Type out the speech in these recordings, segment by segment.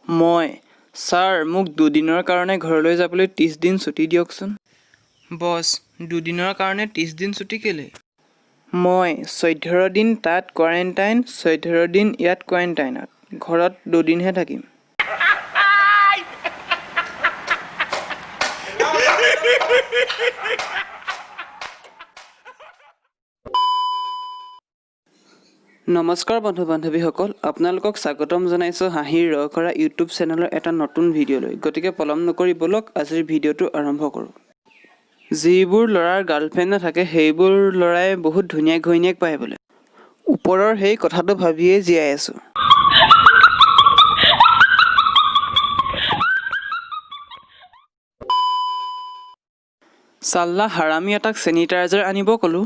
মই ছাৰ মোক দুদিনৰ কাৰণে ঘৰলৈ যাবলৈ 30 দিন ছুটি দিয়কচোন। বছ 2দিনৰ কাৰণে 30 দিন ছুটি কেলে? মই 14 দিন তাত কোৱাৰেণ্টাইন 14 দিন ইয়াত কোৱাৰেণ্টাইনত ঘৰত 2 দিনহে থাকিম। নমস্কাৰ বন্ধু বান্ধৱীসকল, আপোনালোকক স্বাগতম জনাইছোঁ হাঁহিৰ ৰ কৰা ইউটিউব চেনেলৰ এটা নতুন ভিডিঅ'লৈ। গতিকে পলম নকৰি বলক আজিৰ ভিডিঅ'টো আৰম্ভ কৰোঁ। যিবোৰ ল'ৰাৰ গাৰ্লফ্ৰেণ্ড নাথাকে সেইবোৰ ল'ৰাই বহুত ধুনীয়া ঘৈণীয়েক পায় বোলে। ওপৰৰ সেই কথাটো ভাবিয়েই জীয়াই আছোঁ। চাল্লা হাৰামি এটাক চেনিটাইজাৰ আনিব ক'লোঁ।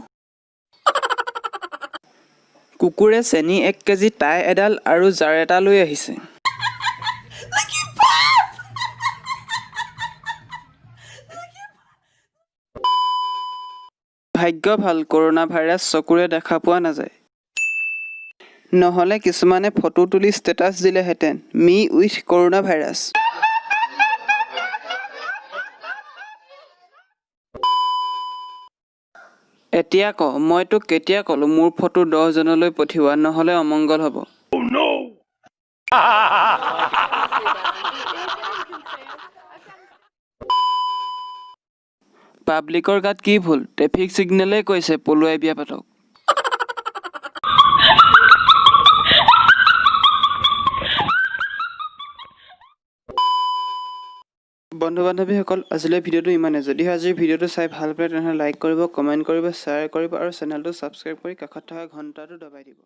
কুকুৰে চেনি 1 কেজি, টাই এডাল আৰু জাৰ এটা লৈ আহিছে। ভাগ্য ভাল কৰোণা ভাইৰাছ চকুৰে দেখা পোৱা নাযায়। নহ'লে কিছুমানে ফটো তুলি ষ্টেটাছ দিলেহেঁতেন মি উইথ কৰোণা ভাইৰাছ। এতিয়া ক মই তোক কেতিয়া ক'লোঁ মোৰ ফটো 10 জনলৈ পঠিওৱা নহ'লে অমংগল হ'ব। পাব্লিকৰ গাত কি ভুল? ট্ৰেফিক ছিগনেলেই কৈছে পলুৱাই বিয়া পাতক। বন্ধু বান্ধৱীসকল, আজিলৈ ভিডিঅ'টো ইমানেই। যদিহে আজিৰ ভিডিঅ'টো চাই ভাল পায় তেনেহ'লে লাইক কৰিব, কমেণ্ট কৰিব, শ্বেয়াৰ কৰিব আৰু চেনেলটো ছাবস্ক্ৰাইব কৰি কাষত থকা ঘণ্টাটো দবাই দিব।